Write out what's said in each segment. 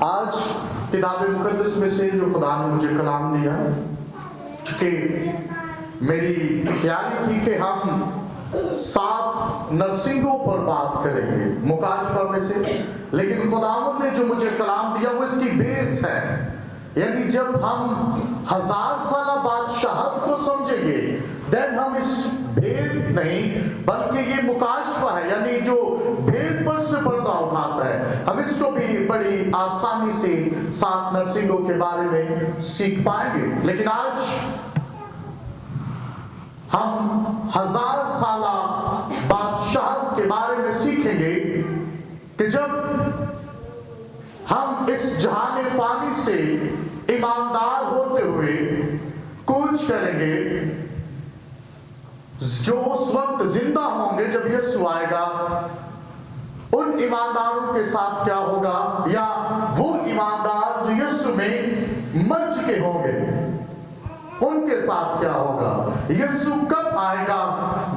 آج کتاب مقدس میں سے جو خدا نے مجھے کلام دیا، چونکہ میری تیاری تھی کہ ہم 7 نرسنگوں پر بات کریں گے مکاشفہ میں سے، لیکن خداوند نے جو مجھے کلام دیا وہ اس کی بیس ہے. یعنی جب ہم 1000 سالہ بادشاہت کو سمجھیں گے دین ہم اس بھید نہیں بلکہ یہ مکاشفہ ہے، یعنی جو بھید پر سے پردہ اٹھاتا ہے، ہم اس کو بھی بڑی آسانی سے 7 نرسنگوں کے بارے میں سیکھ پائیں گے. لیکن آج ہم 1000 سالہ بادشاہت کے بارے میں سیکھیں گے کہ جب ہم اس جہان فانی سے ایماندار ہوتے ہوئے کوچ کریں گے، جو اس وقت زندہ ہوں گے جب یسوع آئے گا، ان ایمانداروں کے ساتھ کیا ہوگا، یا وہ ایماندار جو یسوع میں مر چکے ہوں گے ان کے ساتھ کیا ہوگا، یسوع کب آئے گا،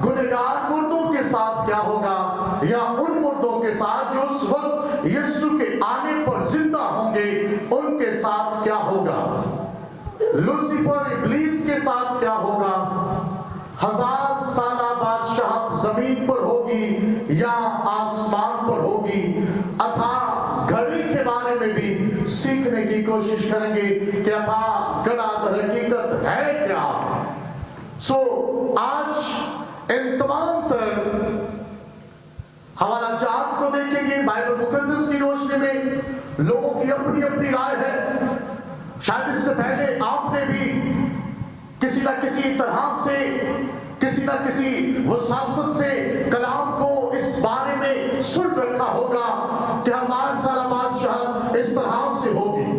گنہگار مردوں کے ساتھ کیا ہوگا، یا ان مردوں کے ساتھ جو اس وقت یسوع کے آنے پر زندہ ہوں گے ان کے ساتھ کیا ہوگا، لوسیفر ابلیس کے ساتھ کیا ہوگا، 1000 سالہ بادشاہت زمین پر ہوگی یا آسمان پر ہوگی. اتھا گھڑی کے بارے میں بھی سیکھنے کی کوشش کریں گے کہ اتھا گھڑا در حقیقت ہے کیا. آج ان تمام تر حوالہ جات کو دیکھیں گے بائبل مقدس کی روشنی میں. لوگوں کی اپنی اپنی رائے ہے. شاید اس سے پہلے آپ نے بھی کسی نہ کسی طرح سے، کسی نہ کسی وساست سے کلام کو اس بارے میں سن رکھا ہوگا کہ 1000 سالہ بادشاہت اس طرح سے ہوگی.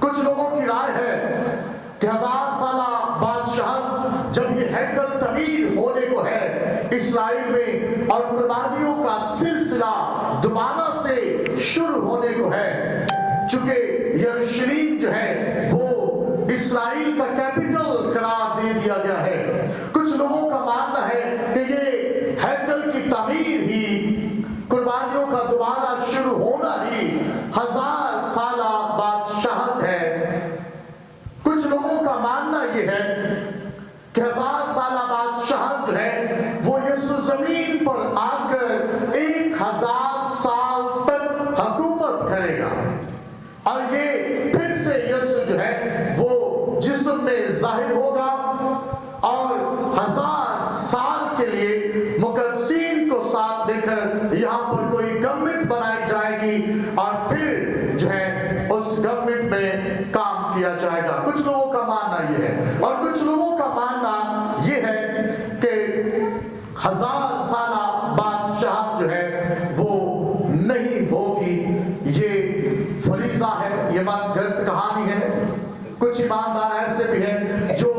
کچھ لوگوں کی رائے ہے کہ 1000 سالہ بادشاہت جب یہ ہیکل تعمیر ہونے کو ہے اسرائیل میں اور قربانیوں کا سلسلہ دوبارہ سے شروع ہونے کو ہے، چونکہ یروشلم جو ہے وہ اسرائیل کا کیپٹل قرار دے دیا گیا ہے. کچھ لوگوں کا ماننا ہے کہ یہ ہیکل کی تعمیر ہی، قربانیوں کا دوبارہ شروع ہونا ہی 1000 سالہ بادشاہت ہے. کچھ لوگوں کا ماننا یہ ہے کہ 1000 سالہ بادشاہت جو ہے وہ یسوع زمین پر آ کر 1000 سال تک حکومت کرے گا، اور یہ پھر سے یسوع جو ہے وہ جسم میں ظاہر ہوگا اور 1000 سال کے لیے مقدسین کو ساتھ لے کر یہاں پر کوئی گورنمنٹ بنائی جائے گی اور پھر جو ہے اس گورنمنٹ میں کام کیا جائے گا. کچھ لوگوں کا ماننا یہ ہے، اور کچھ لوگوں کا ماننا یہ ہے کہ 1000 سالہ بادشاہت جو ہے وہ نہیں ہوگی. یہ فریضہ ہے، یہ من گھڑت کہانی ہے. کچھ ایماندار ایسے بھی ہیں جو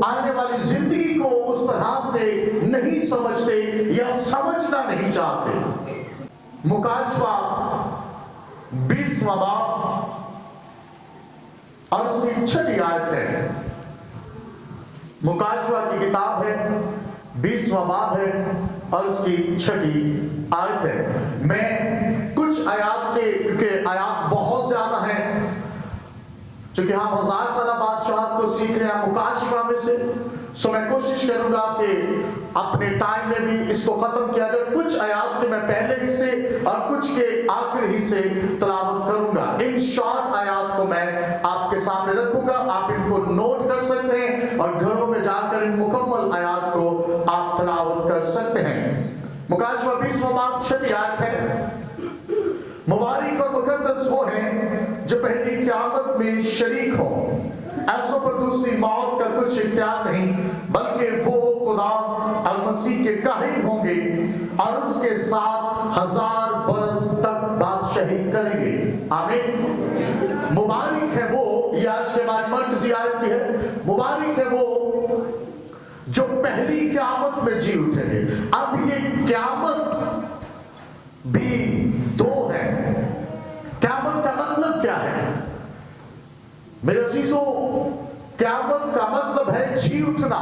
آنے والی زندگی کو اس طرح سے نہیں سمجھتے یا سمجھنا نہیں چاہتے. مکاشفہ 20واں باب اور اس کی 6 آیت ہے. مکاشفہ کی کتاب ہے، 20واں باب ہے اور اس کی 6 آیت ہے. میں کچھ آیات کے، کیونکہ آیات بہت زیادہ ہیں، چونکہ ہم 1000 سالہ بادشاہت کو سیکھ رہے ہیں مکاشفہ میں سے، میں کوشش کروں گا کہ اپنے ٹائم میں بھی اس کو ختم کیا جائے. کچھ آیات کے میں پہلے حصے اور کچھ کے آخری حصے تلاوت کروں گا. ان شارٹ آیات کو میں آپ کے سامنے رکھوں گا، آپ ان کو نوٹ کر سکتے ہیں اور گھروں میں جا کر ان مکمل آیات کو آپ تلاوت کر سکتے ہیں. مکاشفہ 20واں باب 6 آیت ہے. مبارک اور مقدس وہ ہیں جو پہلی قیامت میں شریک ہوں. ایسوں پر دوسری موت کا کچھ اختیار نہیں، بلکہ وہ خدا اور مسیح کے کاہن ہوں گے اور اس کے ساتھ 1000 برس تک بادشاہی کریں گے. آمین. مبارک ہے وہ، یہ آج کے ہماری مرکزی آیت بھی ہے، مبارک ہے وہ جو پہلی قیامت میں جی اٹھیں گے. اب یہ قیامت بھی 2 ہے. قیامت کا مطلب کیا ہے میرے عزیزوں؟ قیامت کا مطلب ہے جی اٹھنا.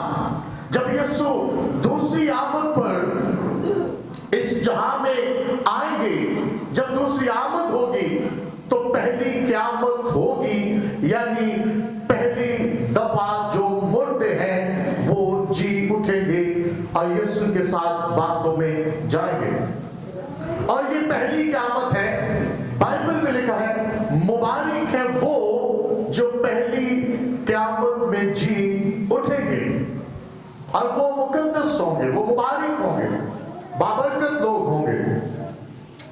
جب یسوع دوسری آمد پر اس جہاں میں آئیں گے، جب دوسری آمد ہوگی तो पहली क़यामत होगी, यानी पहली दफा जो मुर्दे हैं वो जी उठेंगे और यीशु के साथ बातों में जाएंगे। और ये पहली क़यामत है। बाइबल में लिखा है मुबारक है वो जो पहली क़यामत में जी उठेंगे, और वो मुकद्दस होंगे, वो मुबारक होंगे, बाबरकत लोग होंगे।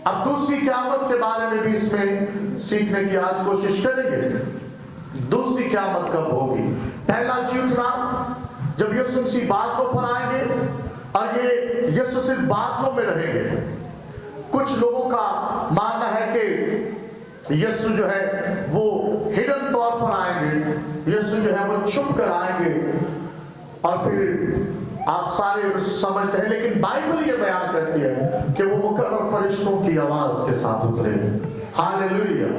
अब दूसरी क़यामत के बारे में भी इसमें सीखने की आज कोशिश करेंगे। दूसरी क़यामत कब होगी? पहला जी उठना, जब यीशु मसीह बादलों पर आएंगे और ये यीशु सिर्फ बादलों में रहेंगे। कुछ लोगों का मानना है कि यीशु जो है वो हिडन तौर पर आएंगे, यीशु जो है वो छुप कर आएंगे, और फिर आप सारे समझते हैं, लेकिन बाइबल ये बयान करती है कि वो मुकर्रर फरिश्तों की आवाज के साथ उतरे। हालेलुया।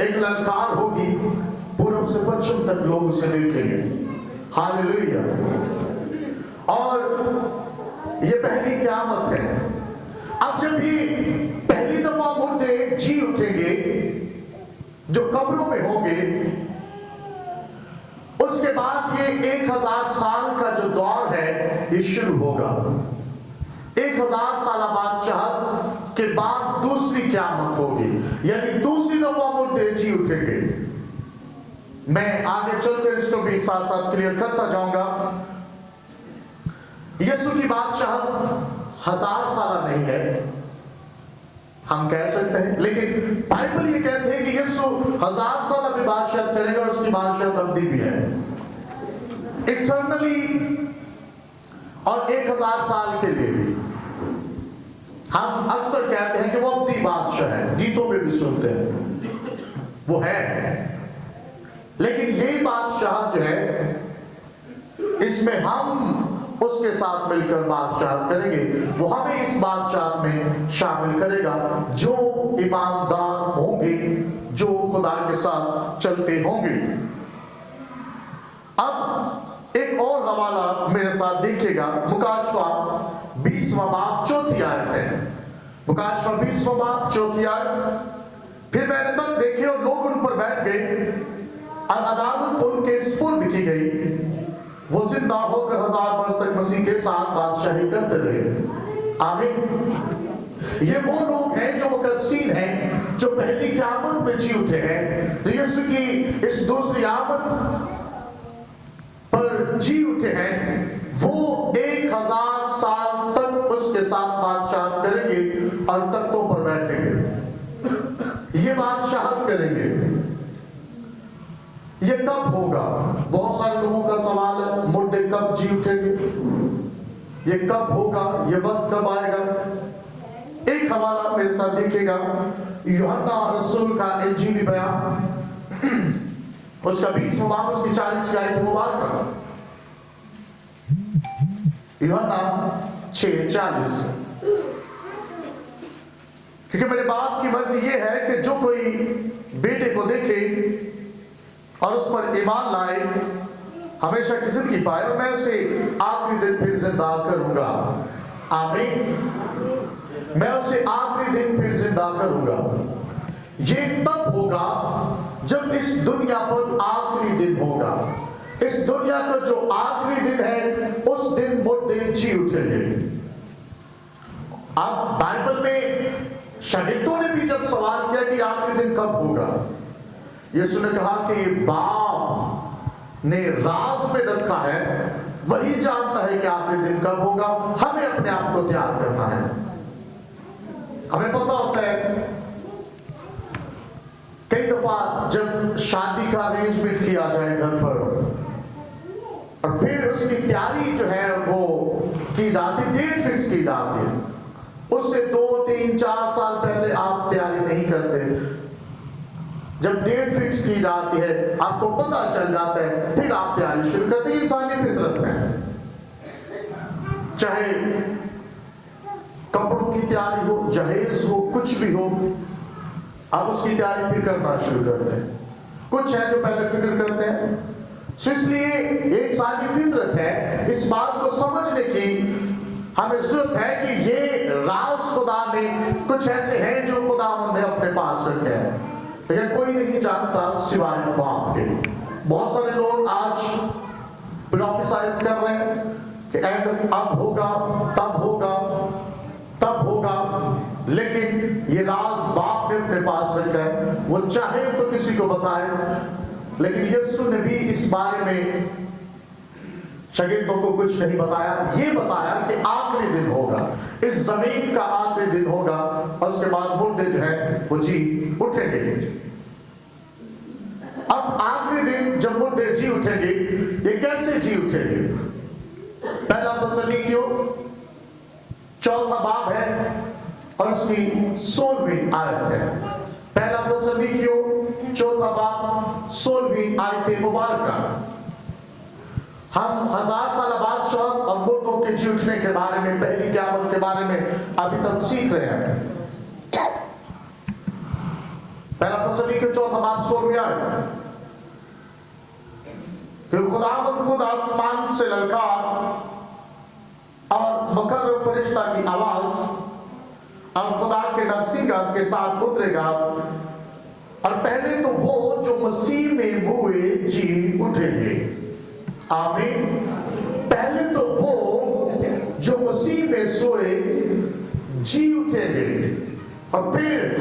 एक ललकार होगी, पूर्व से पश्चिम तक लोग उसे देखेंगे। हालेलुया। और ये पहली क़यामत है। अब जब ये पहली दफा मुर्दे जी उठेंगे जो कब्रों में होंगे, उसके बाद ये 1000 साल का जो दौर है ये शुरू होगा। 1000 साल बादशाहत के बाद दूसरी क़यामत होगी, यानी दूसरी दफा मुर्दे जी उठेंगे। मैं आगे चलकर इसको भी साथ साथ क्लियर करता जाऊंगा। यीशु की बादशाहत 1000 साल नहीं है, हम कह सकते हैं, लेकिन बाइबल ये कहते हैं कि यीशु 1000 साल अभी बादशाहत करेगा, उसकी बादशाहत अवधि भी है इटर्नली, और 1000 साल के लिए भी। हम अक्सर कहते हैं कि वो अवधि बादशाह है, गीतों में भी सुनते हैं, वो है। लेकिन ये बादशाह जो है इसमें हम उसके साथ मिलकर बादशाहत करेंगे, वो हमें इस बादशाहत में शामिल करेगा जो ईमानदार होंगे, जो खुदा के साथ चलते होंगे। अब एक और हवाला मेरे साथ देखिएगा, मुकाशवा 20वां बाब 4थी आयत है। मुकाशवा 20वां बाब 4थी आयत। फिर मैंने तक देखे और लोग उन पर बैठ गए और अदालत उनके सुपुर्द की गई। वो जिंदा होकर 1000 वर्ष तक मसीह के साथ बादशाही करते रहे। आमीन। ये वो लोग हैं जो मुकद्दसीन हैं, जो पहली क़यामत में जी उठे हैं, जो यीशु की इस दूसरी आमद पर जी उठे हैं। वो 1000 साल तक उसके साथ बादशाहत करेंगे और तख्तों पर बैठेंगे। ये बादशाहत करेंगे। ये कब होगा? बहुत सारे लोगों का सवाल है, मुर्दे कब जी उठेंगे, ये कब होगा, ये वक्त कब आएगा? एक हवाला मेरे साथ देखिएगा, यूहन्ना रसूल का इंजीली बयान, उसका 20वां बाब, उसकी 40वीं आयत मुबारक। यूहन्ना 6:40। क्योंकि मेरे बाप की मर्जी ये है कि जो कोई बेटे को देखे और उस पर ईमान लाए हमेशा की जिंदगी पाए, और मैं उसे आखिरी दिन फिर जिंदा करूंगा। आमीन। मैं उसे आखिरी दिन फिर जिंदा करूंगा। ये तब होगा जब इस दुनिया पर आखिरी दिन होगा। इस दुनिया का जो आखिरी दिन है उस दिन मुर्दे जी उठेंगे। अब बाइबल में शागिर्दों ने भी जब सवाल किया कि आखिरी दिन कब होगा, यीशु ने कहा कि बाप ने राज में रखा है, वही जानता है कि आखिरी दिन कब होगा। हमें अपने आप को तैयार करना है। हमें पता होता है कई दफा जब शादी का अरेंजमेंट किया जाए घर पर, और फिर उसकी तैयारी जो है वो की जाती, डेट फिक्स की जाती है, उससे 2, 3, 4 साल पहले आप तैयारी नहीं करते। जब डेट फिक्स की जाती है, आपको पता चल जाता है, फिर आप तैयारी शुरू करते हैं। इंसानी फितरत है, चाहे कपड़ों की तैयारी हो, जहेज हो, कुछ भी हो, आप उसकी तैयारी फिर करना शुरू करते हैं। कुछ है जो पहले फिक्र करते हैं। सो इसलिए एक इंसानी फितरत है, इस बात को समझने की हमें जरूरत है कि ये राज खुदा ने, कुछ ऐसे हैं जो खुदा ने अपने पास रखे हैं। लेकिन कोई नहीं जानता सिवाय बाप के। बहुत सारे लोग आज प्रोफेसाइज कर रहे हैं कि एंड अब होगा, तब होगा, तब होगा, लेकिन ये राज बाप ने अपने पास रखा है। वो चाहे तो किसी को बताए, लेकिन यीशु ने भी इस बारे में शागिर्दों को कुछ नहीं बताया। ये बताया कि आखिरी दिन होगा, इस जमीन का आखिरी दिन होगा, और उसके बाद मुर्दे जो है वो जी उठेंगे। अब आखिरी दिन जब मुर्दे जी उठेंगे, ये कैसे जी उठेंगे? पहला थिस्सलुनीकियों 4 बाब है और उसकी 16वीं आयत है। पहला थिस्सलुनीकियों 4 बाब 16वीं आयत मुबारक। हम 1000 साल बादशाह और मुर्दों के जी उठने के बारे में, पहली क़यामत के बारे में अभी तक सीख रहे हैं। पहला थिस्सलुनीकियों 4 बाब 16वीं आयत, कि खुदावंद खुद आसमान से ललकार और मुकर्रर फरिश्ता की आवाज और खुदा के नरसिंगा के साथ उतरेगा, और पहले तो वो जो मसीह में हुए जी उठेंगे। आमीन। पहले तो वो जो मसीह में सोए जी उठेंगे, और फिर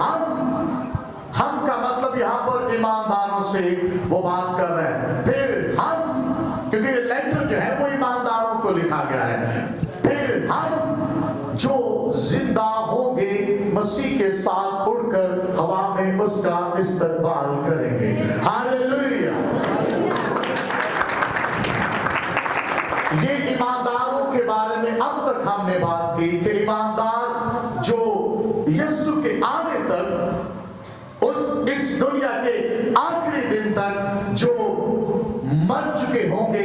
हम का मतलब यहां पर ईमानदारों से वो बात कर रहे हैं। फिर हम, क्योंकि ये लेटर जो है वो ईमानदारों को लिखा गया है, फिर हम जो जिंदा होंगे मसीह के साथ उड़कर हवा में उसका इस्तकबाल करेंगे। हालेलुया। ये ईमानदारों के बारे में अब तक हमने बात की कि ईमानदार जो यीशु के आने तक, इस दुनिया के आखिरी दिन तक जो मर चुके होंगे,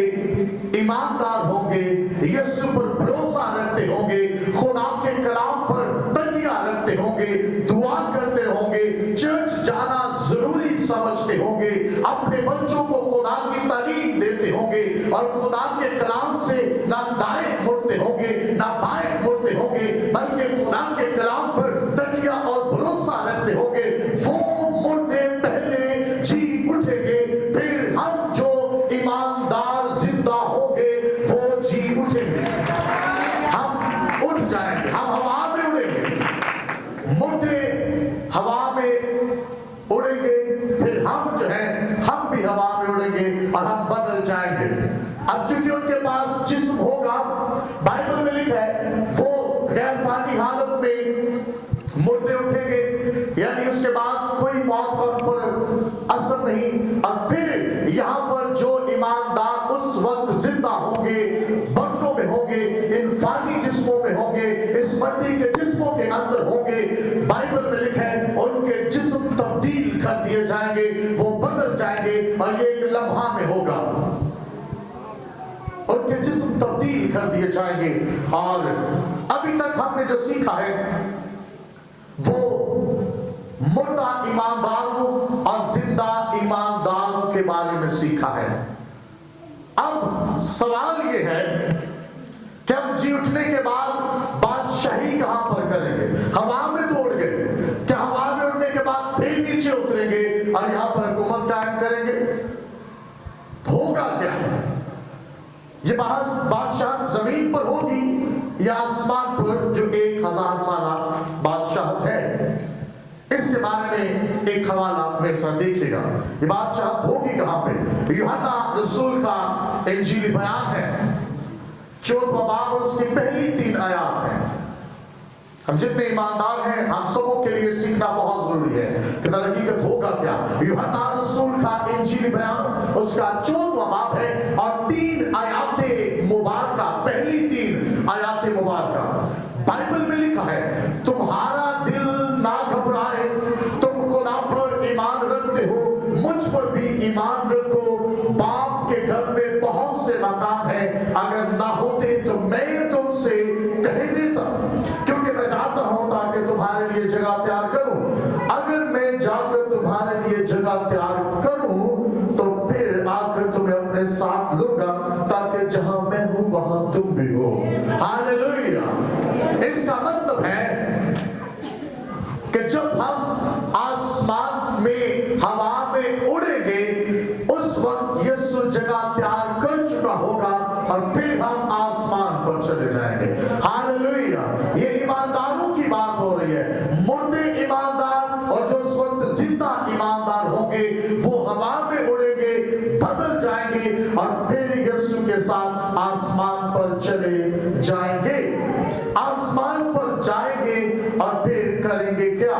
ईमानदार होंगे, यीशु पर भरोसा रखते होंगे, खुदा के कलाम पर तकिया रखते होंगे, दुआ करते होंगे, चर्च जाना जरूरी समझते होंगे, अपने बच्चों को खुदा की तालीम देते होंगे, और खुदा के कलाम से ना दाएं मुड़ते होंगे ना बाएं मुड़ते होंगे, बल्कि खुदा के कलाम पर तकिया और भरोसा रखते होंगे, वो मुर्दे पहले जी उठेंगे। फिर हम जो ईमानदार जिंदा होंगे वो जी उठेंगे, हम उठ जाएंगे, हम हवा में उड़ेंगे। मुर्दे हवा में उड़ेंगे, फिर हम जो है हम भी हवा में उड़ेंगे और हम बदल जाएंगे। अब चूंकि उनके पास जिस्म होगा, बाइबल में लिखा है वो गैर फानी हालत में मुर्दे उठेंगे, यानी उसके बाद कोई मौत का उन पर असर नहीं। और फिर यहाँ पर जो ईमानदार उस वक्त जिंदा होंगे, बदनों में होंगे, इन फानी जिस्मों में होंगे, इस मट्टी के जिस्मों के अंदर होंगे, बाइबल में लिखा है उनके जिस्म तब्दील कर दिए जाएंगे, वो बदल जाएंगे, और ये एक लम्हा में होगा, उनके जिस्म तब्दील कर दिए जाएंगे। और अभी तक हमने जो सीखा है वो मुर्दा ईमानदारों और जिंदा ईमानदारों के बारे में सीखा है। अब सवाल ये है कि हम जी उठने के बाद बादशाही कहां पर करेंगे? हवा में तो उड़ गए, क्या हवा में उड़ने के बाद फिर नीचे उतरेंगे और यहां पर हुकूमत कायम करेंगे? होगा क्या? ये बादशाह जमीन पर होगी या आसमान पर जो 1000 साल बादशाहत है? इसके बारे में एक हवाला मेरे साथ देखिएगा। ये बादशाहत होगी कहां पे? यूहन्ना रसूल का इंजीली बयान है, 14वां बाब और उसकी पहली 3 आयत है। हम जितने ईमानदार हैं, हम सबों के लिए सीखना बहुत जरूरी है कि दर हकीकत होगा क्या। यूहन्ना रसूल का इंजीली बयान उसका 14वां बाब है और 3 आयतें मुबारका, पहली 3 आयतें मुबारका। बाइबल में लिखा है, तुम्हारा दिल ना घबराए, तुम खुदा पर ईमान रखते हो, मुझ पर भी ईमान रखो। बाप के घर में बहुत से मकान है, अगर ना होते तो मैं तुमसे कह देता, क्योंकि मैं चाहता हूं ताकि तुम्हारे लिए जगह तैयार करूं। अगर मैं जाकर तुम्हारे लिए जगह तैयार करूं तो फिर आकर तुम्हें अपने साथ उड़ेंगे, उस वक्त यीशु जगह तैयार कर चुका होगा और फिर हम आसमान पर चले जाएंगे। हालेलुया। ये ईमानदारों की बात हो रही है। मुर्दे ईमानदार और जो उस वक्त जिंदा ईमानदार होंगे वो हवा में उड़ेंगे, बदल जाएंगे और फिर यीशु के साथ आसमान पर चले जाएंगे। आसमान पर जाएंगे और फिर करेंगे क्या?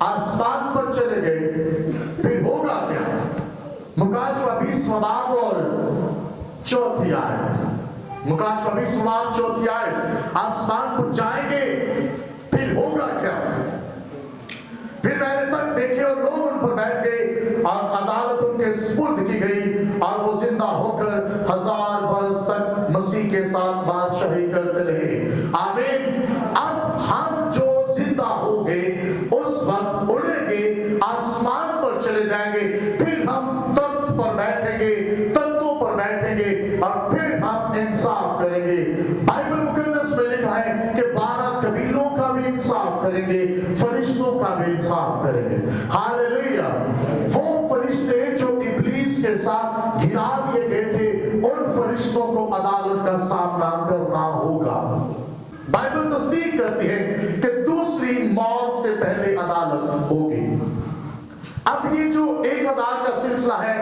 आसमान पर चले गए, फिर होगा क्या? मुकाशवा 20वां बाब और 4थी आयत। मुकाशवा 20वां बाब 4थी आयत। आसमान पर जाएंगे, फिर होगा क्या? फिर मैंने तक देखे और लोग उन पर बैठ गए और अदालत उनके सुपुर्द की गई और वो जिंदा होकर 1000 बरस तक मसीह के साथ बादशाही करते रहे। आमीन। अब हम जो जिंदा होंगे उस वक्त उड़ेंगे, आसमान पर चले जाएंगे, फिर हम तख्त पर बैठेंगे, तख्तों पर बैठेंगे और फिर हम इंसाफ करेंगे। बाइबल मुकद्दस में लिखा है कि 12 कबीलों का भी इंसाफ करेंगे, फरिश्तों का भी इंसाफ करेंगे। हालेलुया। वो फरिश्ते जो इब्लीस के साथ गिरा दिए गए थे, उन फरिश्तों को अदालत का सामना करना होगा। बाइबल तस्दीक करती है कि दूसरी मौत से पहले अदालत होगी। अब ये जो 1000 का सिलसिला है,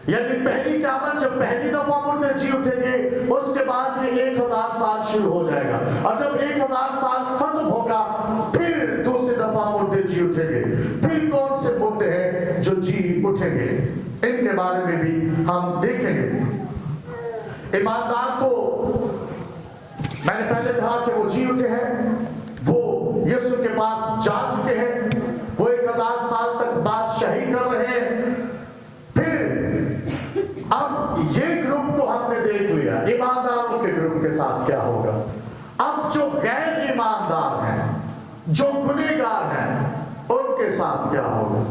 यानी पहली क़यामत, जब पहली दफा मुर्दे जी उठेंगे, उसके बाद ये 1000 साल शुरू हो जाएगा और जब 1000 साल खत्म होगा फिर दूसरी दफा मुर्दे जी उठेंगे। फिर कौन से मुर्दे हैं जो जी उठेंगे, इनके बारे में भी हम देखेंगे। ईमानदार को मैंने पहले कहा कि वो जी उठे हैं, वो यीशु के पास जा चुके हैं, वो 1000 साल तक बादशाही कर रहे हैं। फिर अब ये ग्रुप को हमने देख लिया, ईमानदारों के ग्रुप के साथ क्या होगा। अब जो गैर ईमानदार हैं, जो गुनहगार हैं, उनके साथ क्या होगा।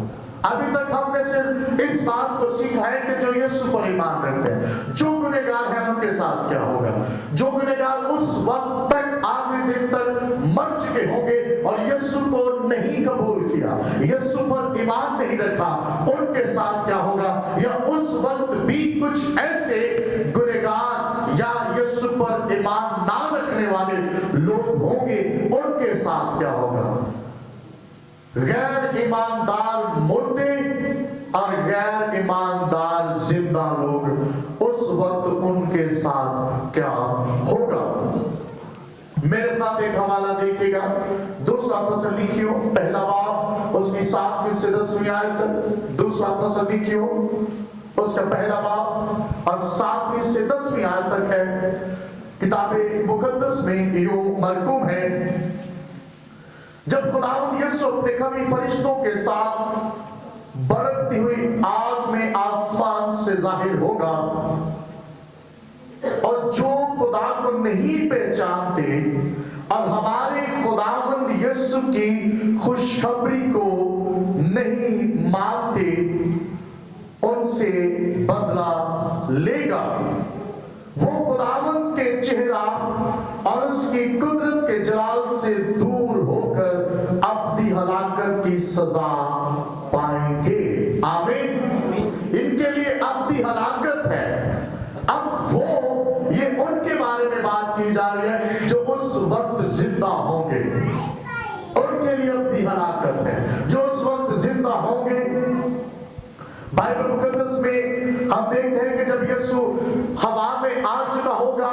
अभी तक हमने सिर्फ इस बात को सीखा है कि जो यीशु पर ईमान रखते हैं, जो गुनहगार हैं उनके साथ क्या होगा। जो गुनहगार उस वक्त तक, आखिरी दिन तक मर चुके होंगे और यीशु को नहीं कबूल किया, यीशु पर ईमान नहीं रखा, उनके साथ क्या होगा। या उस वक्त भी कुछ ऐसे गुनहगार या यीशु पर ईमान ना रखने वाले लोग होंगे, उनके साथ क्या होगा। गैर ईमानदार मुर्दे और गैर ईमानदार जिंदा लोग, उस वक्त उनके साथ क्या होगा। मेरे साथ एक हवाला देखिएगा, 2 थिस्सलुनीकियों पहला बाब उसकी 7वीं से 10वीं आयत तक। 2 थिस्सलुनीकियों उसका पहला बाब और 7वीं से 10वीं आयत तक है। किताबे मुकद्दस में यूं मरकूम है, जब खुदावंद यीशु अपने कभी फरिश्तों के साथ बरकती हुई आग में आसमान से जाहिर होगा और जो खुदा को नहीं पहचानते और हमारे खुदावंद यीशु की खुशखबरी को नहीं मानते, उनसे बदला लेगा। वो खुदावंद के चेहरा और उसकी कुदरत के जलाल से दूर होकर अब्दी हलाकत की सजा पाएंगे। आमीन। इनके लिए अब्दी हलाकत है। अब वो, ये उनके बारे में बात की जा रही है जो उस वक्त जिंदा होंगे, उनके लिए अब्दी हलाकत है जो उस वक्त जिंदा होंगे। बाइबल मुकद्दस में हम देखते हैं कि जब यीशु हवा में आ चुका होगा,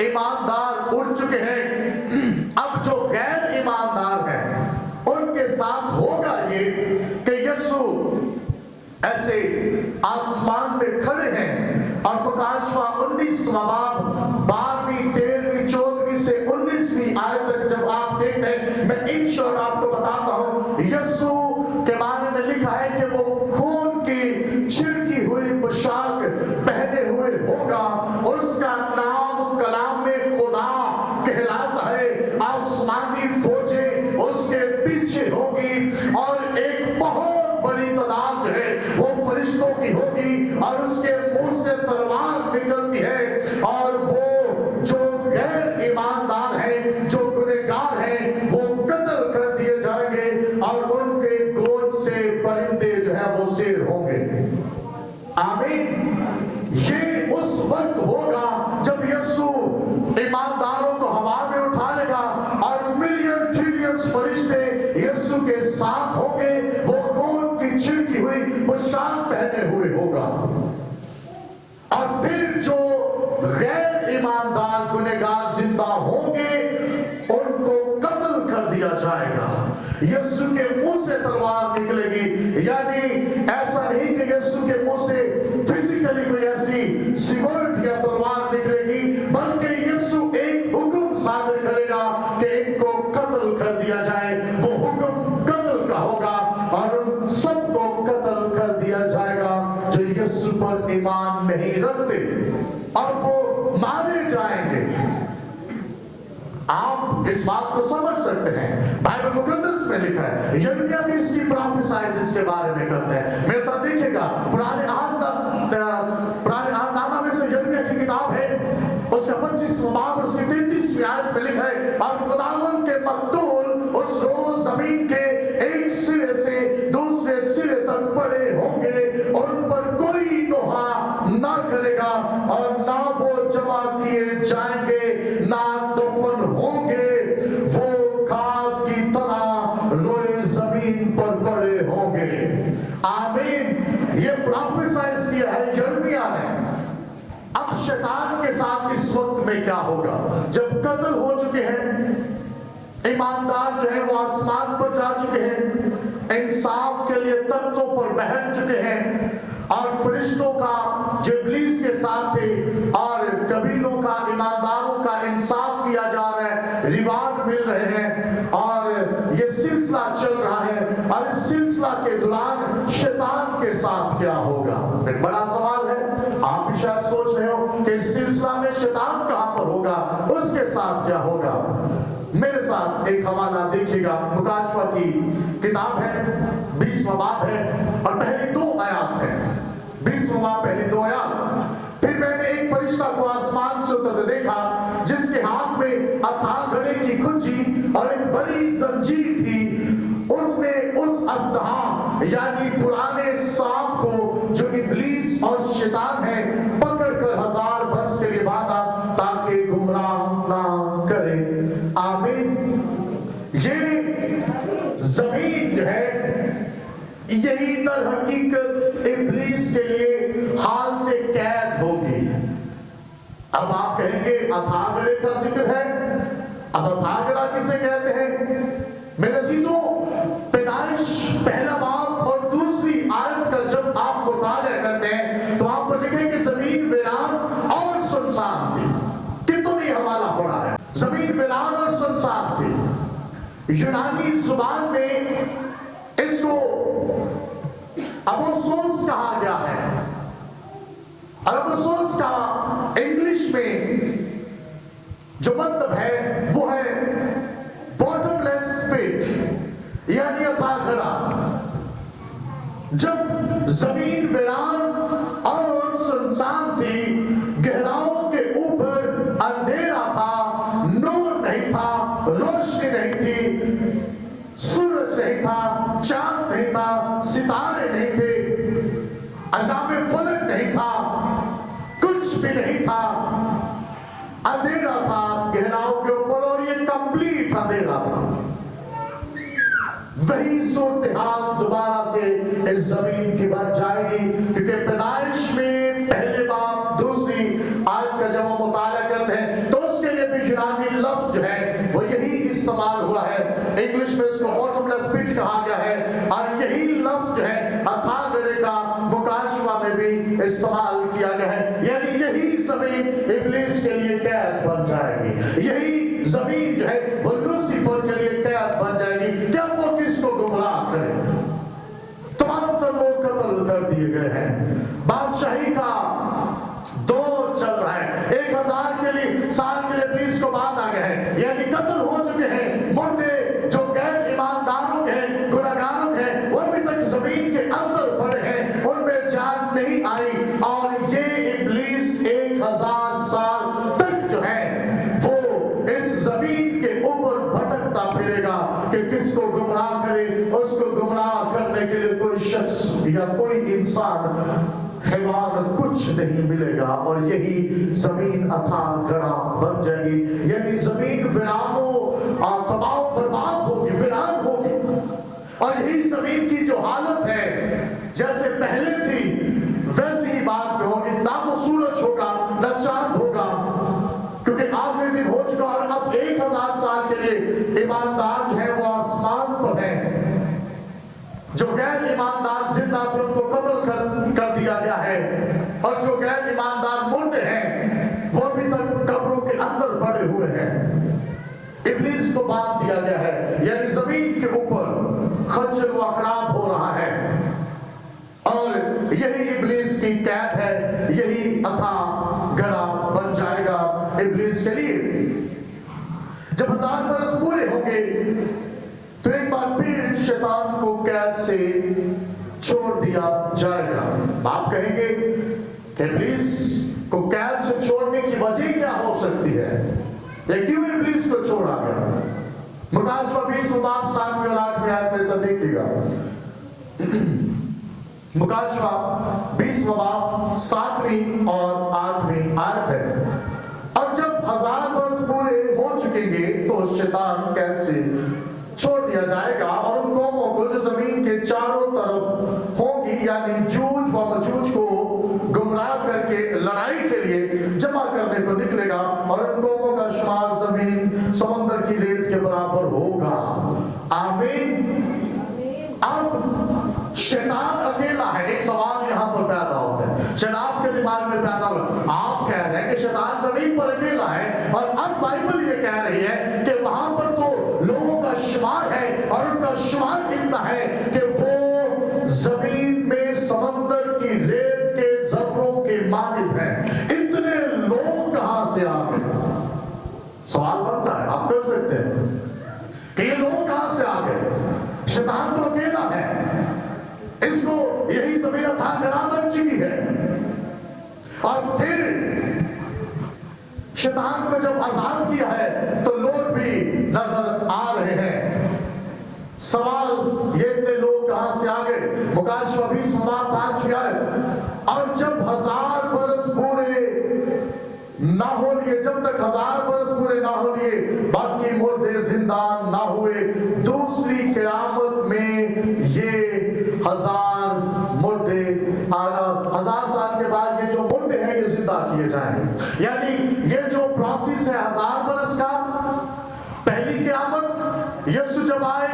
ईमानदार उड़ चुके हैं, अब जो गैर ईमानदार हैं उनके साथ होगा ये कि यीशु ऐसे आसमान में खड़े हैं और मुकाशवा 19वां बाब 12वीं 13वीं 14वीं से 19वीं आयत तक जब आप देखते हैं, मैं इन शॉर्ट आपको बताता हूं, यीशु के बारे में लिखा है कि वो खून की छिड़की हुई पोशाक पहने हुए होगा, उसका नाम कलाम में खुदा कहलाता है। आसमानी फौजें उसके पीछे होगी और एक बहुत बड़ी तादाद है वो फरिश्तों की होगी और उसके मुंह से तलवार निकलती है और वो जो गैर ईमानदार हैं, जो गुनहगार हैं, वो कत्ल कर दिए जाएंगे और उनके गोद से परिंदे जो है वो शेर होंगे। आमीन। ये उस वक्त होगा जब यीशु ईमानदारों को हवा में उठा लेगा और मिलियन ट्रिलियंस फरिश्ते यीशु के साथ होंगे। वो खून की छिड़की हुई पोशाक पहने हुए होगा और फिर जो गैर ईमानदार गुनहगार जिंदा होंगे उनको कत्ल कर दिया जाएगा। यीशु के मुंह से तलवार निकलेगी, यानी ऐसा नहीं कि यीशु के मुंह से फिजिकली कोई ऐसी सिवर्ट या तलवार निकलेगी, बल्कि यीशु एक हुक्म सादर करेगा कि इनको कत्ल कर दिया जाए। वो हुक्म कत्ल का होगा और उन सबको कत्ल कर दिया जाएगा जो यीशु पर ईमान नहीं रखते, और वो मारे जाएंगे। आप इस बात को समझ सकते हैं, बाइबल मुकद्दस में लिखा है। यिर्मयाह भी इसकी प्रोफेसाइज इसके बारे में करते हैं। मेरे साथ देखिएगा, पुराने आहदनामा में से यिर्मयाह की किताब है, उसका 25वां बाब और उसकी 33वीं आयत में लिखा है, और खुदावंद के मकतूल उस रोज जमीन के एक सिरे से दूसरे सिरे तक पड़े होंगे, उन पर कोई नोहा ना करेगा और ना वो जमा किए जाएंगे, ना दफन होंगे। वो खाद की तरह रोए जमीन पर पड़े होंगे। आमीन। ये प्रोफेसाइज किया है यिर्मयाह ने। अब शैतान के साथ इस वक्त में क्या होगा? जब कत्ल हो चुके हैं, ईमानदार जो है वो आसमान पर जा चुके हैं, इंसाफ के लिए तख्तों पर बैठ चुके हैं, और फरिश्तों का जो इब्लीस के साथ थे और कबीलों का, ईमानदारों का इंसाफ किया जा रहा है, रिवार्ड मिल रहे हैं, और ये सिलसिला चल रहा है। और इस सिलसिला के दौरान शैतान के साथ क्या होगा? एक बड़ा सवाल है। आप भी शायद सोच रहे हो कि इस सिलसिला में शैतान कहां पर होगा, उसके साथ क्या होगा। मेरे साथ एक हवाला देखिएगा, मुकाशवा की किताब है, 20वां बाब है और पहली 2 आयत है। 20वां बाब पहली 2 आयत। फिर मैंने एक फरिश्ता को आसमान से उतरते देखा, जिसके हाथ में अथाह घड़े की कुंजी और एक बड़ी जंजीर थी। उसने उस अजदहा यानी पुराने सांप को, जो इब्लीस और शैतान है, पकड़कर 1000 वर्ष के लिए बांधा ताकि गुमराह ना करे। आमीन। ये जमीन जो है, यही दर हकीकत इब्लीस के लिए हालत कैद होगी। अब आप कहेंगे अथागड़े का जिक्र है। अब अथागड़ा किसे कहते हैं? मेरे अजीजों, पैदाइश पहला बाब और दूसरी आयत का जब आप मुताला करते हैं तो आप पर लिखे कि जमीन वीरान और सुनसान थी। कितनी हवाला पड़ा है, जमीन वीरान और सुनसान थी। यूनानी जुबान में इसको अबोसोस कहा गया है, और अबोसोस का इंग्लिश में जो मतलब है वो है बॉटमलेस पिट, यानी अथाह घड़ा। जब जमीन वीरान और सुनसान थी, गहराओं के ऊपर अंधेरा था, नूर नहीं था, रोशनी नहीं थी, सूरज नहीं था, चांद नहीं था, सितारे नहीं थे, अजनाब फलक नहीं था, कुछ भी नहीं था, अंधेरा था गहराओं के ऊपर, और ये कंप्लीट अंधेरा था। वही सूरत हाल दोबारा से इस जमीन की बन जाएगी, क्योंकि पैदाइश में पहले बाब दूसरी आयत का जब हम मुताला करते हैं तो उसके लिए भी यूनानी लफ्ज जो है वो यही इस्तेमाल हुआ है। इंग्लिश में इसको बॉटमलेस पिट कहा गया है, और यही लफ्ज जो है अथाह घड़े का मुकाशवा में भी इस्तेमाल किया गया है। यानी यही जमीन इब्लीस के लिए कैद बन जाएगी, यही जमीन जो है वो लूसीफर के लिए कैद बन जाएगी। क्या वो किसको गुमराह करे? तमाम तर लोग कत्ल कर दिए गए हैं। बादशाही का दौर चल रहा है। 1000 के लिए साल के लिए इब्लीस को बात आ गया है, यानी कत्ल हो चुके हैं। मुर्दे जो गैर ईमानदारों के हैं, गुनहगारों के हैं, वो अभी तक जमीन के अंदर पड़े हैं, उनमें जान नहीं आई। और ये इब्लीस 1000 साल तक जो है वो इस जमीन के ऊपर भटकता फिरेगा कि किसको गुमराह करे। उसको गुमराह करने के लिए कोई शख्स या कोई इंसान हैवान कुछ नहीं मिलेगा और यही जमीन अथा गड़ा बन जाएगी। यानी जमीन वीरानो और तबाह बर्बाद होगी, वीरान होगी। और यही जमीन की जो हालत है जैसे पहले थी वैसी ही बात में होगी। ना तो सूरज होगा ना चांद होगा, क्योंकि आखिरी दिन हो चुका। और अब 1000 साल के लिए ईमानदार जो है वो आसमान पर है, जो गैर ईमानदार जिंदा थे उनको कत्ल कर दिया गया है, और जो गैर ईमानदार मुर्दे हैं वो अभी तक कब्रों के अंदर पड़े हुए हैं। इब्लीस को बांध दिया गया है, यानी जमीन के ऊपर खच्चर व खराब हो रहा है। और यही इब्लीस की कैद है, यही अथा गड़ा बन जाएगा इब्लीस के लिए। जब 1000 बरस पूरे होंगे तो एक बार फिर शैतान को कैद से छोड़ दिया जाएगा। आप कहेंगे कि इब्लीस को कैद से छोड़ने की वजह क्या हो सकती है, या क्यों इब्लीस को छोड़ा गया? मुकाशवा 20वां बाब 7वें और 8वें आयत में से देखिएगा। मुकाशवा 20वां बाब 7वीं और 8वीं आयत है। और जब 1000 वर्ष पूरे हो चुकेंगे तो शैतान कैद से छोड़ दिया जाएगा और उन कौमों को जो जमीन के चारों तरफ होगी, यानी जूझ व मजूझ को गुमराह करके लड़ाई के लिए जमा करने को निकलेगा। और उन कौमों का शुमार जमीन समुद्र की रेत के बराबर होगा। आमीन। अब शैतान अकेला है। एक सवाल यहाँ पर पैदा होता है, शायद आपके दिमाग में पैदा होगा। आप कह रहे हैं कि शैतान जमीन पर अकेला है, और अब बाइबल ये कह रही है कि वहां पर तो लोगों का शुमार है, और उनका शुमार इतना है कि वो जमीन में समंदर की रेत के जर्रों के मानित हैं। इतने लोग कहां से आ गए? सवाल बनता है, आप कर सकते हैं कि ये लोग कहां से आ गए? शैतान तो अकेला है, इसको यही जमीन अथाह गड़ा बन चुकी है। और फिर शैतान को जब आजाद किया है तो लोग भी नजर आ रहे हैं। सवाल ये इतने लोग कहां से आ गए? मुकाशवा 20वां बाब 5वीं आयत। और जब 1000 बरस पूरे ना हो लिए, जब तक 1000 बरस पूरे ना हो लिए बाकी मुर्दे जिंदा ना हुए, दूसरी क़यामत में ये 1000 मुर्दे 1000 साल के बाद ये जो मुर्दे हैं ये जिंदा किए जाएंगे। यानी ये जो प्रोसेस है 1000 बरस का, पहली क़यामत यीशु जब आए,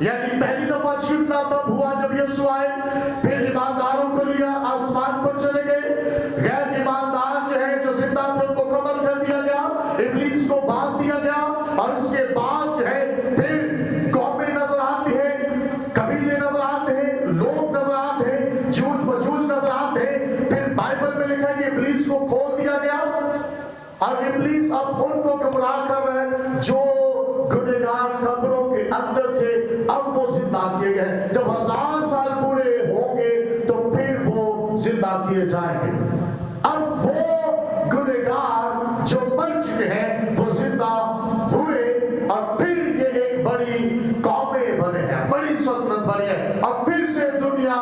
यानी पहली दफा छीटना तब हुआ जब यीशु आए, फिर ईमानदारों को लिया आसमान पर चले गए। गैर ईमानदार जो है, जो जिंदा थे, उनको कत्ल कर दिया गया, इब्लीस को बांध दिया गया। और उसके बाद जो है फिर कौमें नजर आती हैं, कबीले नजर आते हैं, लोग नजर आते हैं, जूझ बजूझ नजर आते हैं। फिर बाइबल में लिखा है कि इब्लीस को खोल दिया गया, और इब्लीस अब उनको गुमराह कर रहे हैं जो गुनहगार कब्रों के अंदर थे, अब वो जिंदा किए गए। जब 1000 साल पूरे होंगे तो फिर वो जिंदा किए जाएंगे। अब वो गुनहगार जो मर चुके हैं वो जिंदा हुए, और फिर ये एक बड़ी कौमें बने हैं, बड़ी सल्तनत बनी है, और फिर से दुनिया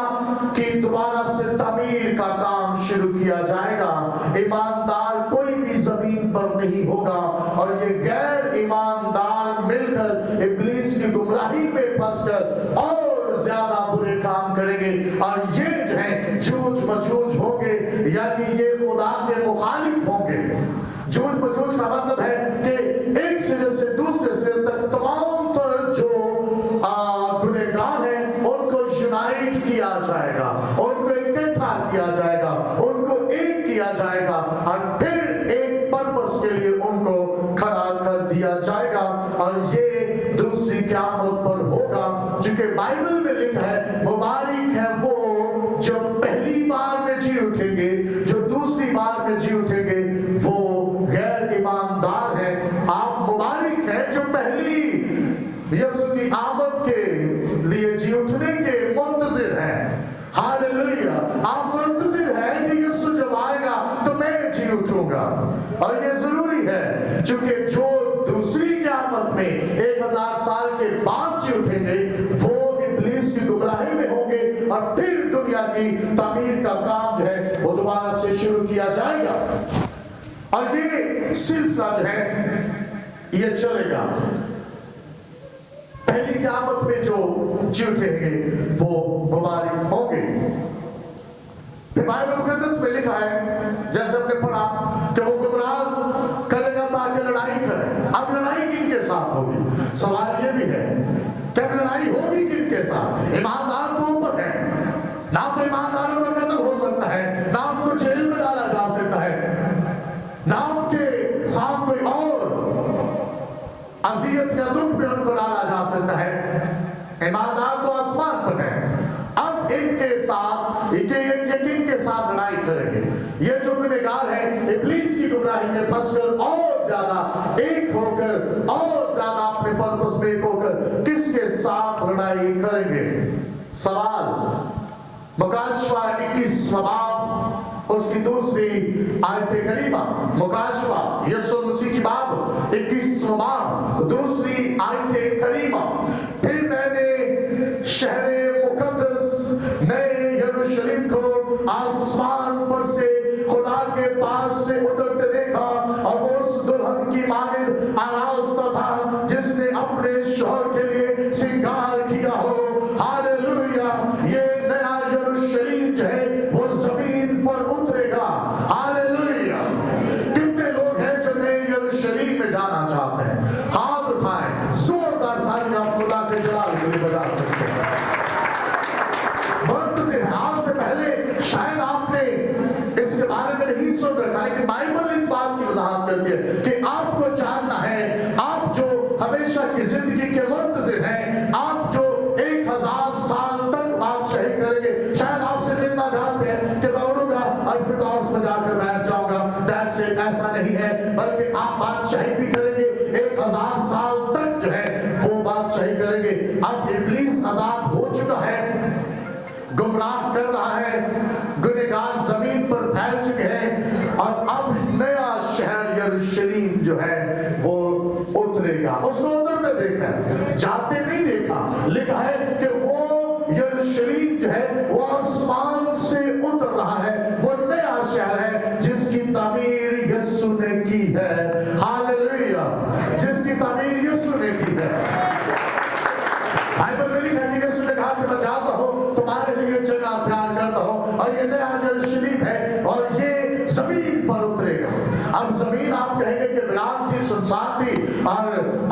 की दोबारा से तमीर का काम शुरू किया जाएगा। ईमानदार कोई भी जमीन पर नहीं होगा, और ये गैर ईमानदार मिलकर इब्लीस की गुमराही में फंसकर और ज्यादा बुरे काम करेंगे। और ये जो है जूझ बजूझ होंगे, यानी ये खुदा के मुखालिफ होंगे। जूझ बजूझ का मतलब है कि एक सिरे से दूसरे सिरे तक तमाम तर जो गुनहगार हैं उनको यूनाइट किया जाएगा, उनको इकट्ठा किया जाएगा, उनको एक किया जाएगा, और फिर एक पर्पस के लिए उनको खड़ा कर दिया जाएगा। और ये दूसरी क़यामत पर होगा, क्योंकि बाइबल में लिखा है मुबारक है वो जो पहली बार में जी उठेंगे, जो दूसरी बार में जी उठेंगे वो गैर ईमानदार है। आप मुबारक है जो पहली यीशु की आमद के लिए जी उठने के मुंतज़िर हैं। हालेलुया। आप मुंतज़िर हैं कि यीशु जब आएगा तो मैं जी उठूंगा, और ये जरूरी है क्योंकि जो दूसरी क़यामत में 1000 साल के बाद जी उठेंगे वो इब्लीस की गुमराही में होंगे, और फिर दुनिया की तामीर का काम जो है वो दोबारा से शुरू किया जाएगा, और ये सिलसिला जो है ये चलेगा। पहली क़यामत में जो जी उठेंगे वो मुबारक होंगे। फिर बाइबल मुकद्दस में लिखा है, जैसे हमने पढ़ा, कि वो गुमराह करेगा ताकि लड़ाई करे। अब लड़ाई किनके साथ होगी? सवाल ये भी है कि अब लड़ाई होगी किनके साथ? ईमानदार तो ऊपर है, ना तो ईमानदारों का कत्ल हो सकता है, ना उनको जेल में डाला जा सकता है, ना उनके साथ कोई और अज़ियत या दुख में उनको डाला जा सकता है। ईमानदार तो आसमान पर है। अब इनके साथ यकीन के साथ लड़ाई करेंगे। ये जो गुनहगार है इब्लीस की गुमराही में फंसकर और ज्यादा एक होकर, और ज्यादा अपने पर्पस में एक होकर किसके साथ लड़ाई करेंगे? सवाल मुकाशवा 21वां बाब उसकी दूसरी आयत करीमा, मुकाशवा यीशु मसीह की बाब 21वां बाब दूसरी आयत करीमा। फिर मैंने शहरे मुकद्दस नए यरूशलेम को आसमान पर से खुदा के पास से उतरते देखा, और वो उस दुल्हन की मानिंद आरास्ता था जिसने अपने शौहर के लिए श्रृंगार किया हो। हालेलुया! ये नया यरूशलेम जो है वो जमीन पर उतरेगा। हालेलुया! कितने लोग हैं जो नए यरूशलेम में जाना चाहते हैं? हाथ उठाएं, जोरदार तालियां खुदा के जलाल के लिए बजा सकते हैं। वक्त से आज से पहले शायद आपने इसके बारे में नहीं सुन रखा, लेकिन बाइबल इस बात की वजाहत करती है कि आपको जानना है, आप जो हमेशा की जिंदगी के मुंतज़िर हैं, आप जो 1000 साल तक बादशाही करेंगे, शायद आपसे कहना चाहते हैं कि मैं उड़ूंगा और फिरदौस में जाकर बैठ जाऊंगा। दैट्स इट, ऐसा नहीं है, बल्कि आप बादशाही भी करेंगे 1000 साल तक जो है वो बादशाही करेंगे। अब इब्लीस आजाद हो चुका है, गुमराह कर रहा है, गुनहगार जमीन पर फैल चुके हैं, और अब नया शहर यरूशलेम जो है वो उतरेगा। उसको उतरते देखा, जाते नहीं देखा। लिखा है कि वो यरूशलेम जो है वो आसमान से उतर रहा है, वो नया शहर है जिसकी तामीर यीशु ने की है। हालेलुया! जिसकी तामीर यीशु ने की है। बाइबल में लिखा है कि यीशु ने कहा कि मैं जाता हूं, तुम्हारे लिए जगह तैयार करता हूं, और ये नया यरूशलेम है और ये जमीन पर उतरेगा। अब जमीन आप कहेंगे कि वीरान थी, सुनसान थी, और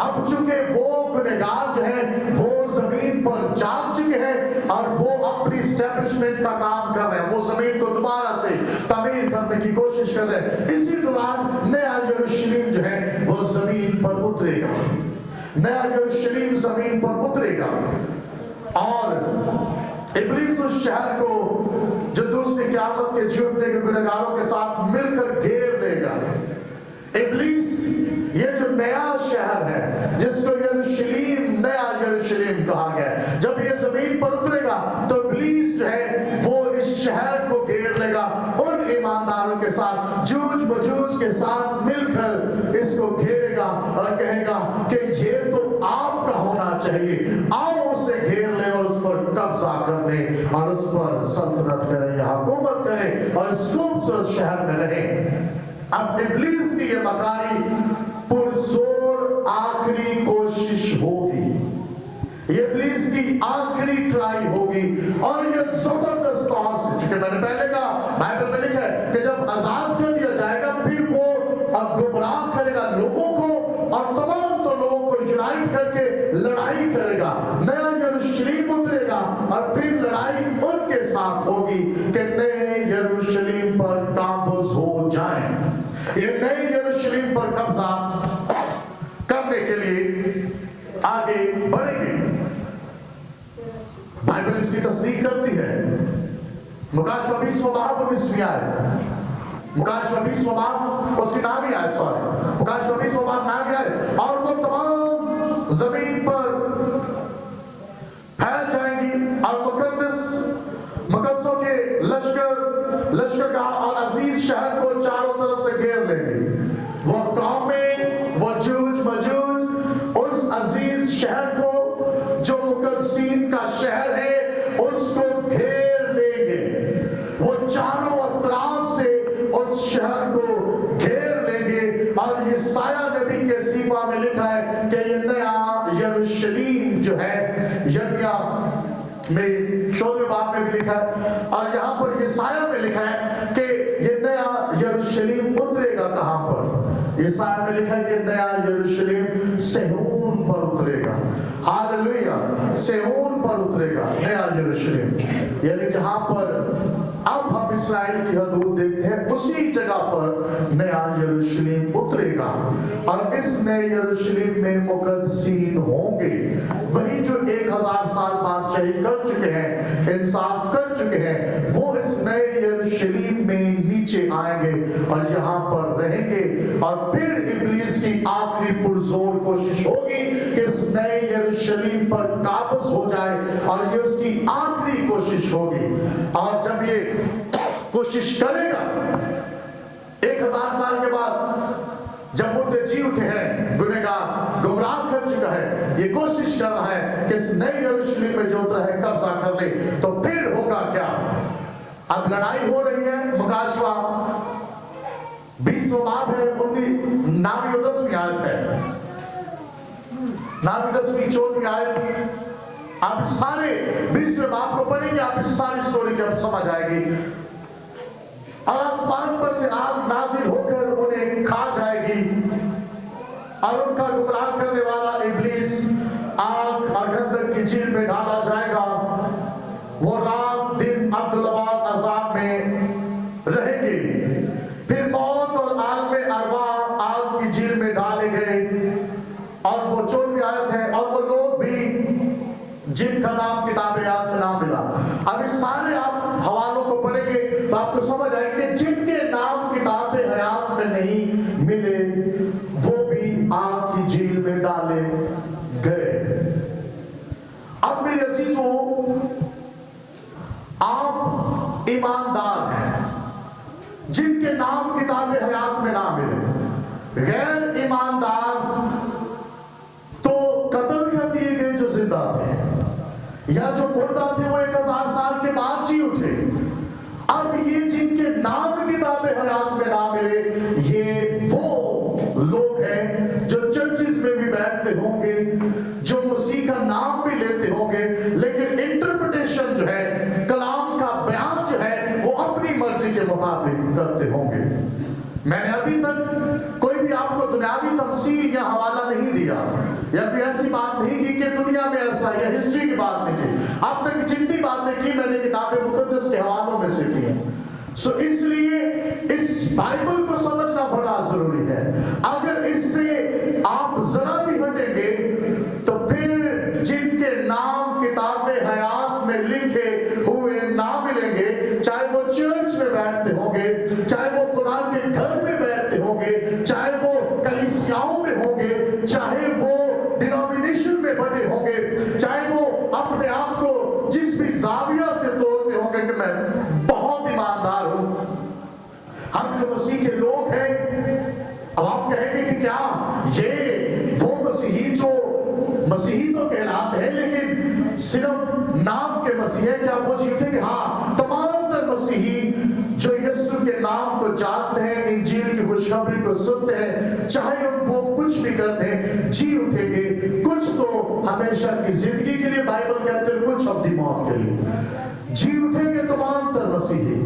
अब चूंकि वो गुनहगार जो है वो जमीन पर जाग चुके हैं और वो अपनी स्टैब्लिशमेंट का काम कर रहे हैं, वो जमीन को दोबारा से तामीर करने की कोशिश कर रहे हैं। इसी दौरान नया यरूशलेम जो है वो जमीन पर उतरेगा। नया यरूशलेम जमीन पर उतरेगा, और इब्लीस उस शहर को जो दूसरी क़यामत के झूठने के गुनहगारों के साथ मिलकर घेर लेगा। इब्लीस ये जो नया शहर है जिसको यरूशलेम, नया यरूशलेम कहा गया, जब ये जमीन पर उतरेगा तो इब्लीस जो है वो इस शहर को घेर लेगा, उन ईमानदारों के साथ जूझ मजूझ के साथ मिलकर इसको घेरेगा और कहेगा कि ये तो आपका होना चाहिए, आओ उसे घेर ले और उस पर कब्जा कर ले और उस पर सल्तनत करें या हुकूमत करें और इस खूबसूरत शहर में रहें। अब इब्लीस की ये मकारी पुरजोर आखिरी कोशिश होगी, ये इब्लीस की आखिरी ट्राई होगी, और ये जबरदस्त तौर से, चूंकि मैंने पहले कहा बाइबल में लिखा है कि जब आजाद कर दिया जाएगा फिर वो गुमराह करेगा लोगों को, और तमाम तो लोगों को यूनाइट करके लड़ाई करेगा। नया यरूशलेम उतरेगा और फिर लड़ाई उनके साथ होगी कि नए यरूशलेम पर काबूज हो जाए। ये नए यरूशलेम पर कब्जा करने के लिए आगे बढ़ेंगे। बाइबल इसकी तस्दीक करती है। मुकाशवा 20वां बाब 19वीं आयत, मुकाशवा 20वां बाब उसकी नाम ही आयत, सॉरी, मुकाशवा 20वां बाब नाम ही आयत, और वो तमाम जमीन पर फैल जाएंगी और मुकद्दसों के लश्करगाह और अजीज शहर को चारों तरफ से घेर लेंगे। वो कौमें, वो जूझ मजूज उस अजीज शहर को जो मुकद्दसीन का शहर है उसको घेर लेंगे। وہ چاروں اطراف سے اس شہر کو گھیر لیں گے. اور یسایہ نبی کے صحیفہ میں لکھا ہے کہ یہ نیا یروشلیم جو ہے، یرمیہ میں 14ویں باب میں بھی لکھا ہے، اور یہاں پر یسایہ میں لکھا ہے کہ یہ نیا یروشلیم اترے گا کہاں پر؟ یسایہ میں لکھا ہے کہ نیا یروشلیم صہیون پر اترے گا. ہاللویا، صہیون پر اترے گا نیا یروشلیم. یعنی جہاں پر اب ہم اسرائیل کی حدود دیکھتے ہیں اسی جگہ پر نیا یروشلیم اترے گا، اور اس نئے یروشلیم میں مقدسین ہوں گے، وہی جو 1000 سال بادشاہی کر چکے ہیں، انصاف کر چکے ہیں، وہ اس نئے یروشلیم میں نیچے آئیں گے اور یہاں پر رہیں گے. اور پھر ابلیس کی آخری پرزور کوشش ہوگی کہ اس نئے یروشلیم پر قابض ہو جائے، اور یہ اس کی آخری کوشش ہوگی. اور جب یہ کوشش کرے گا 1000 سال کے بعد، جب مردے جی اٹھے ہیں، گنہگار گمراہ کر چکا ہے، یہ کوشش کر رہا ہے کہ اس نئے یروشلیم میں جو اترا ہے قبضہ کر لے، تو پھر ہوگا کیا؟ اب لڑائی ہو رہی ہے. مکاشفہ 20واں باب ہے، 9ویں اور 10ویں آیت ہے. 9ویں 10ویں 14ویں آیت. آپ سارے 20ویں باب کو پڑھیں گے، آپ اس ساری سٹوری کی اب سمجھ آئے گی. اور آسمان پر سے آگ نازل ہو کر انہیں کھا جائے گی، اور ان کا گمراہ کرنے والا ابلیس آگ اور گندک کی جھیل میں ڈالا جائے گا. وہ رات دن عبدالآباد عذاب میں رہیں گے. پھر موت اور عالم ارواح آگ کی جھیل میں ڈالے گئے. اور وہ 14ویں آیت ہے، اور وہ لوگ بھی جن کا نام کتاب حیات میں نہ ملا. اب اس سارے آپ حوالوں کو پڑھیں گے تو آپ کو سمجھ آئے کہ جن کے نام کتاب حیات میں نہیں ملے وہ بھی آگ کی جھیل میں ڈالے گئے. اب میرے عزیزوں، آپ ایماندار ہیں جن کے نام کتاب حیات میں نہ ملے. غیر ایماندار تو قتل کر دیے گئے جو زندہ تھے، یا جو مردہ تھے وہ 1000 سال کے بعد جی اٹھے. اب یہ جن کے نام کتاب حیات میں نہ ملے، یہ وہ لوگ ہیں جو چرچز میں بھی بیٹھتے ہوں گے، جو مسیح کا نام بھی لیتے ہوں گے، لیکن انٹرپریٹیشن جو ہے، کلام کا بیان جو ہے، وہ اپنی مرضی کے مطابق کرتے ہوں گے. میں نے ابھی تک کوئی بھی آپ کو دنیاوی تمثیل یا حوالہ نہیں دیا، یا کوئی ایسی بات نہیں کی کہ دنیا میں ایسا، یا ہسٹری کی بات نہیں کی. اب تک جتنی باتیں کی میں نے کتاب مقدس کے حوالوں میں سے کی ہیں. سو اس لیے اس بائبل کو سمجھنا بڑا ضروری ہے. اگر اس سے آپ ذرا بھی ہٹیں گے تو پھر جن کے نام کتاب حیات میں لکھے ہوئے نہ ملیں گے، چاہے وہ چرچ میں بیٹھتے ہوں گے، چاہے وہ خدا کے گھر میں بیٹھتے ہوں گے، چاہے وہ کلیسیاؤں میں ہوں گے، چاہے وہ ڈینومینیشن میں بڑے ہوں گے، چاہے وہ اپنے آپ کو جس بھی زاویہ سے تولتے ہوں گے کہ میں بہت ایماندار ہوں. ہم جو مسیح کے لوگ ہیں، اب آپ کہیں گے کہ کیا یہ وہ مسیحی جو مسیحی تو کہلاتے ہیں لیکن صرف نام کے مسیح ہیں، کیا وہ جیتے کہ ہاں تمام تر مسیحی جو یسوع کے نام کو جانتے ہیں، انجیل کی خوشخبری کو سنتے ہیں، چاہے وہ کچھ بھی کرتے ہیں، جی اٹھیں گے. کچھ تو ہمیشہ کی زندگی کے لیے بائبل کہتے ہیں، کچھ ابدی موت کے لیے جی اٹھیں گے. تمام تر مسیحی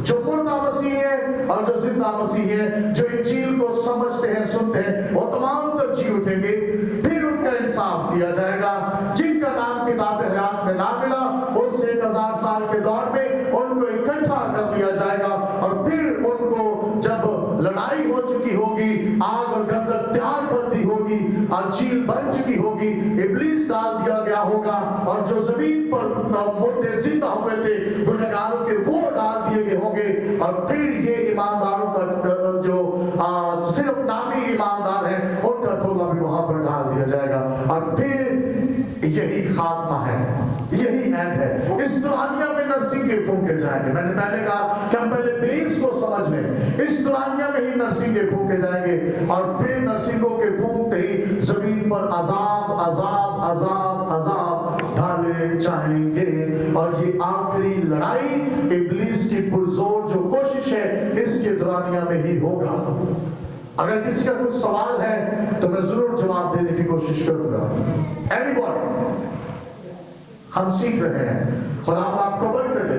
جو مردہ مسیح ہے اور جو زندہ مسیح ہے، جو انجیل کو سمجھتے ہیں، سنتے ہیں، وہ تمام تر جی اٹھیں گے. پھر ان کا انصاف کیا جائے گا. جن کا نام کتاب حیات میں نہ ملا، اس 1000 سال کے دور میں ان کو اکٹھا کر لیا جائے گا، اور پھر ان کو جب لڑائی ہو چکی ہوگی، آگ اور گندک تیار کر دی ہوگی، جھیل بن چکی ہوگی، ابلیس ڈال دیا گیا ہوگا، اور جو زمین پر مردے زندہ ہوئے تھے گنہگاروں کے، وہ ڈال دیے گئے ہوں گے. اور پھر یہ ایمانداروں کا جو صرف نامی ایماندار ہیں، ان کا ٹولہ بھی وہاں پر ڈال دیا جائے گا. اور پھر یہی خاتمہ ہے، یہی اینڈ ہے. اس دنیا میں نہ صرف फूंके जाएंगे। मैंने पहले कहा कि हम पहले बेस को समझ लें। इस दुनिया में ही नरसिंगे फूंके जाएंगे और फिर नरसिंगों के फूंकते ही जमीन पर अजाब अजाब अजाब अजाब डाले जाएंगे। और ये आखिरी लड़ाई इब्लीस की पुरजोर जो कोशिश है इसके दुनिया में ही होगा। अगर किसी का कुछ सवाल है तो मैं जरूर जवाब देने की कोशिश करूंगा। एनीबॉडी, हम सीख रहे हैं। खुदा आपको बरकत दे।